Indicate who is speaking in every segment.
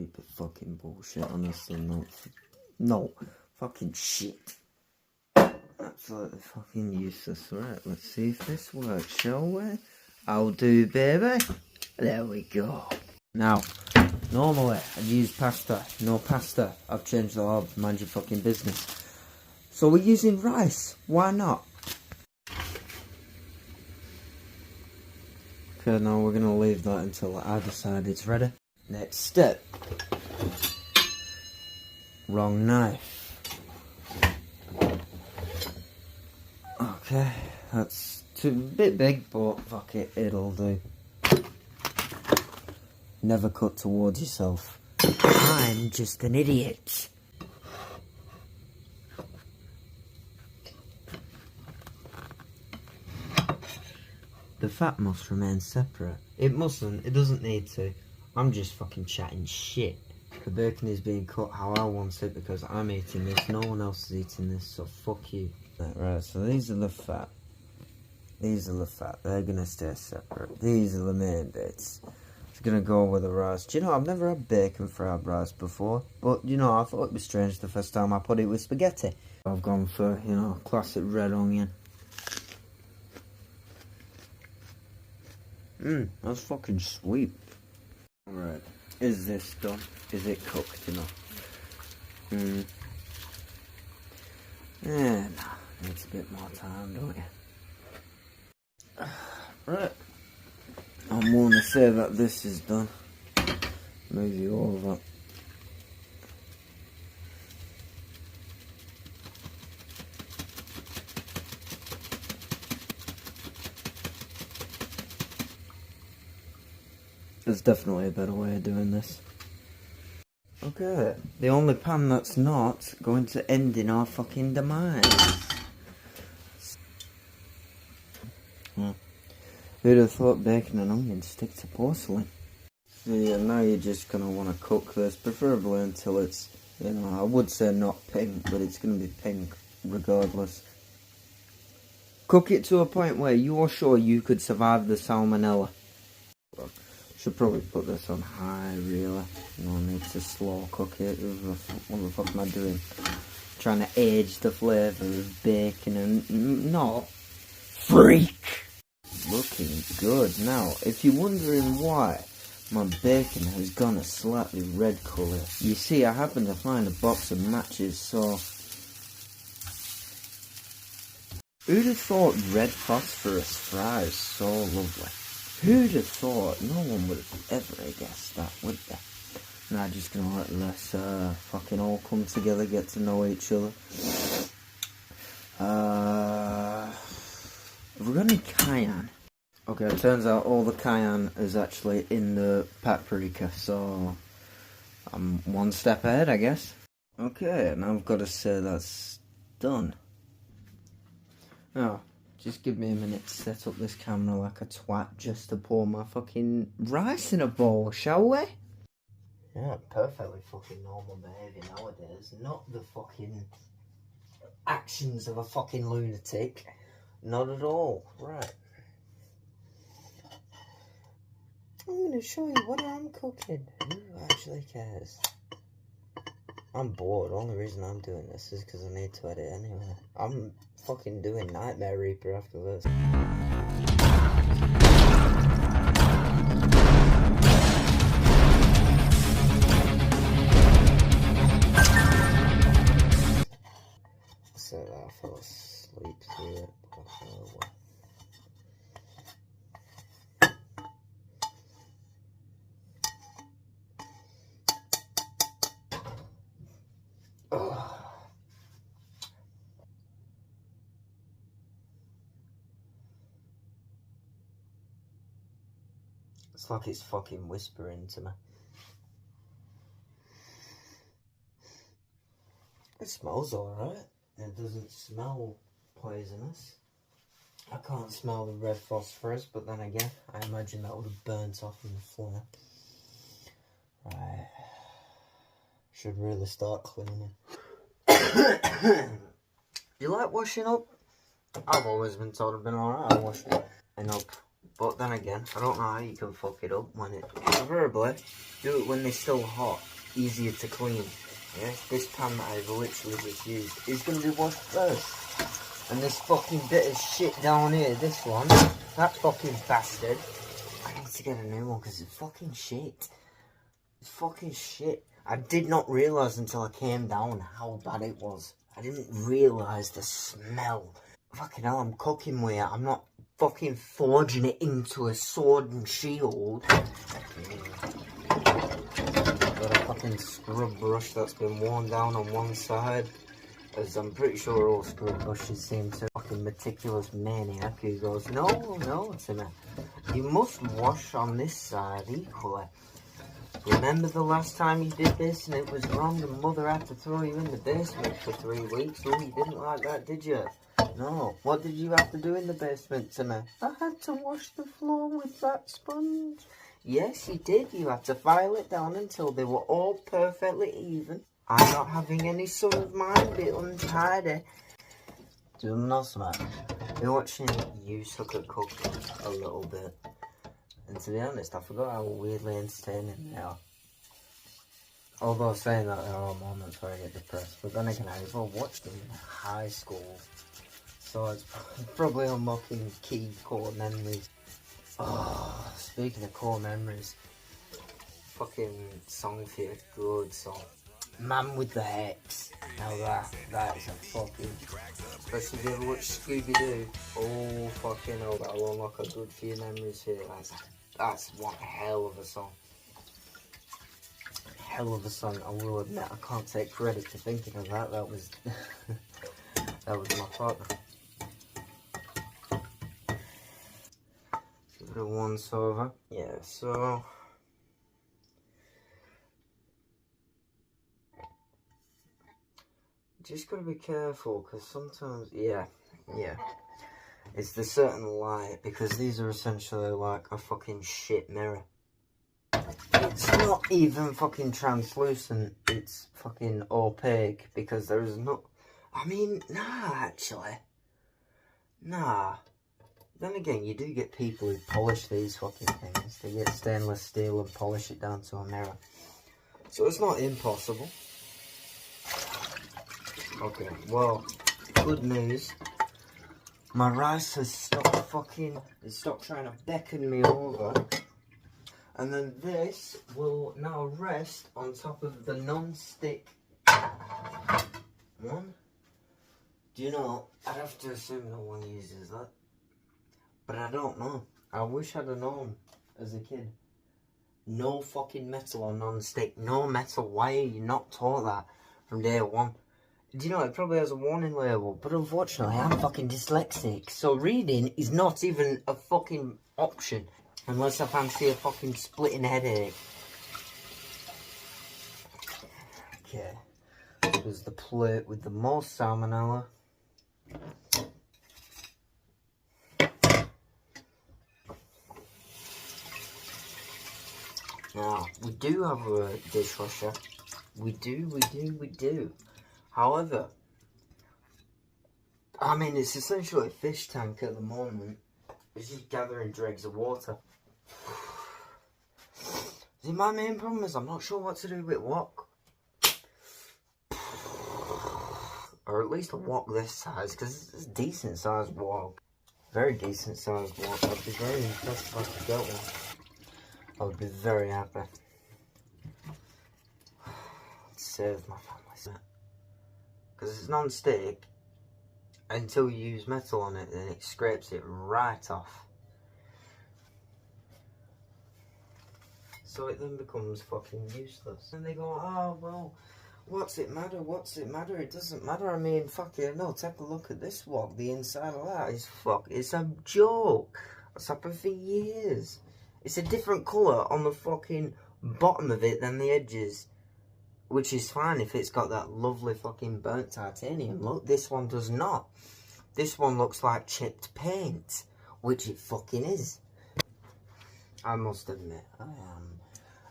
Speaker 1: stupid fucking bullshit, honestly, no, fucking shit. Absolutely fucking useless. Right, let's see if this works, shall we? I'll do, baby. There we go. Now, normally I'd use pasta. No pasta. I've changed the law. Mind your fucking business. So we're using rice. Why not? Okay, now we're gonna leave that until I decide it's ready. Next step. Wrong knife. Okay, that's a bit big, but fuck it, it'll do. Never cut towards yourself. I'm just an idiot. The fat must remain separate. It mustn't, it doesn't need to. I'm just fucking chatting shit. The bacon is being cut how I want it because I'm eating this, no one else is eating this, so fuck you. Right, so these are the fat. These are the fat, they're gonna stay separate. These are the main bits. It's gonna go with the rice. Do you know, I've never had bacon fried rice before, but you know, I thought it was strange the first time I put it with spaghetti. I've gone for, you know, classic red onion. That's fucking sweet. Right, is this done? Is it cooked enough? Yeah, nah, needs a bit more time, don't you? Right, I'm willing to say that this is done. Move you over. There's definitely a better way of doing this. Okay, the only pan that's not going to end in our fucking demise. Who'd have thought bacon and onions stick to porcelain? So yeah, now you're just going to want to cook this, preferably until it's, you know, I would say not pink, but it's going to be pink regardless. Cook it to a point where you're sure you could survive the salmonella. Should probably put this on high, really. No need to slow cook it. What the fuck am I doing? Trying to age the flavour of bacon and not freak. Looking good. Now, if you're wondering why my bacon has gone a slightly red colour, you see, I happened to find a box of matches, so who'd have thought red phosphorus fries so lovely? Who'd have thought? No one would have ever guessed that, would they? Now just gonna let this fucking all come together, get to know each other. Have we got any cayenne? Okay, it turns out all the cayenne is actually in the paprika, so I'm one step ahead, I guess. Okay, now I've got to say that's done. Now, just give me a minute to set up this camera like a twat just to pour my fucking rice in a bowl, shall we? Yeah, perfectly fucking normal behaviour nowadays. Not the fucking actions of a fucking lunatic. Not at all. Right. I'm going to show you what I'm cooking. Who actually cares? I'm bored. The only reason I'm doing this is because I need to edit anyway. I'm fucking doing Nightmare Reaper after this. So I fell asleep through it. It's like it's fucking whispering to me. It smells alright. It doesn't smell poisonous. I can't smell the red phosphorus, but then again, I imagine that would have burnt off in the flame. Right. Should really start cleaning. You like washing up? I've always been told I've been alright at washing up. But then again, I don't know how you can fuck it up when it... Preferably, do it when they're still hot, easier to clean. Yeah, this pan that I've literally just used is going to be washed first. And this fucking bit of shit down here, this one, that fucking bastard. I need to get a new one because it's fucking shit. It's fucking shit. I did not realise until I came down how bad it was. I didn't realise the smell. Fucking hell, I'm cooking with it. I'm not fucking forging it into a sword and shield. Got a fucking scrub brush that's been worn down on one side. As I'm pretty sure all scrub brushes seem to. Fucking meticulous maniac who goes, no, Timmy. You must wash on this side equally. Remember the last time you did this and it was wrong and mother had to throw you in the basement for 3 weeks? Oh, you didn't like that, did you? No. What did you have to do in the basement, Timmy? I had to wash the floor with that sponge. Yes, you did. You had to file it down until they were all perfectly even. I'm not having any sort of mine bit untidy. Do not smash. Been watching you suck at cooking a little bit. And to be honest, I forgot how weirdly entertaining they are. Although saying that, there are moments where I get depressed. But then again, I've watched them in high school. So it's probably unlocking key core memories. Oh, speaking of core memories. Fucking song for you, good song. Man with the Hex. Now that is a fucking... Especially if you ever watch Scooby-Doo. Oh, fucking hell, that'll unlock a good few memories here. That's one hell of a song. Hell of a song, I will admit. I can't take credit for thinking of that. That was... that was my partner. Give it a once over. Yeah, so... Just gotta be careful, because sometimes, yeah, it's the certain light, because these are essentially like a fucking shit mirror. It's not even fucking translucent, it's fucking opaque, because there is no, I mean, nah, actually, nah. Then again, you do get people who polish these fucking things. They get stainless steel and polish it down to a mirror. So it's not impossible. Okay, well, good news. My rice has stopped trying to beckon me over. And then this will now rest on top of the non-stick one. Do you know, I'd have to assume no one uses that. But I don't know. I wish I'd have known as a kid. No fucking metal on non-stick. No metal. Why are you not taught that from day one? Do you know, it probably has a warning label, but unfortunately I'm fucking dyslexic, so reading is not even a fucking option, unless I fancy a fucking splitting headache. Okay, this was the plate with the most salmonella. Now, we do have a dishwasher. We do. However, I mean, it's essentially a fish tank at the moment. It's just gathering dregs of water. See, my main problem is I'm not sure what to do with wok. Or at least a wok this size, because it's a decent sized wok. Very decent sized wok. I'd be very impressed if I could get one. I would be very happy. Save my family. Because it's non-stick, until you use metal on it, then it scrapes it right off. So it then becomes fucking useless. And they go, oh, well, what's it matter? It doesn't matter. I mean, fuck it, no, take a look at this wok. The inside of that is it's a joke. That's happened for years. It's a different colour on the fucking bottom of it than the edges. Which is fine if it's got that lovely fucking burnt titanium look. This one does not. This one looks like chipped paint. Which it fucking is. I must admit, I am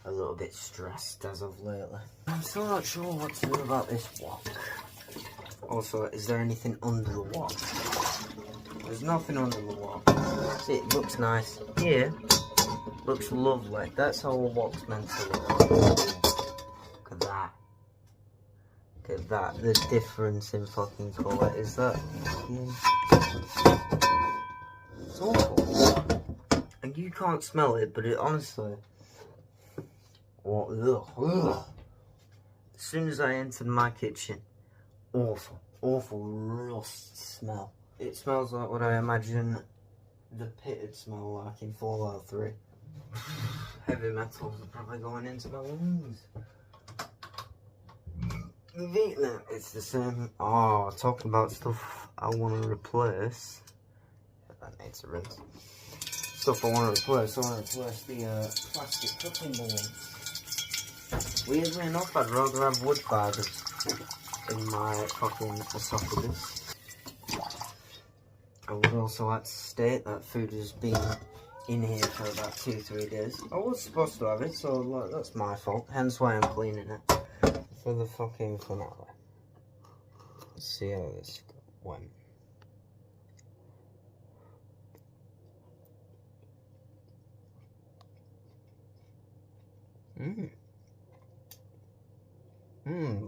Speaker 1: a little bit stressed as of lately. I'm still not sure what to do about this wok. Also, is there anything under the wok? There's nothing under the wok. See, it looks nice. Here, looks lovely. That's how a wok's meant to look. Look at that. Look at that. The difference in fucking colour. Is that fucking... It's awful. And you can't smell it, but it honestly... What? Ugh. As soon as I entered my kitchen, awful rust smell. It smells like what I imagine the pit'd smell like in Fallout 3. Heavy metals are probably going into my lungs. You've eaten it. It's the same. Oh, talking about stuff I want to replace. That needs a rinse. Stuff I want to replace. I want to replace the plastic cooking balls. Weirdly enough, I'd rather have wood fibres in my fucking esophagus. I would also like to state that food has been in here for about 2-3 days. I was supposed to have it, so look, that's my fault. Hence why I'm cleaning it for the fucking finale. Let's see how this went.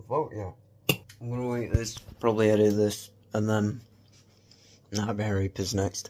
Speaker 1: Vote yeah. I'm gonna eat this, probably edit this, and then Nightmare Reaper's next.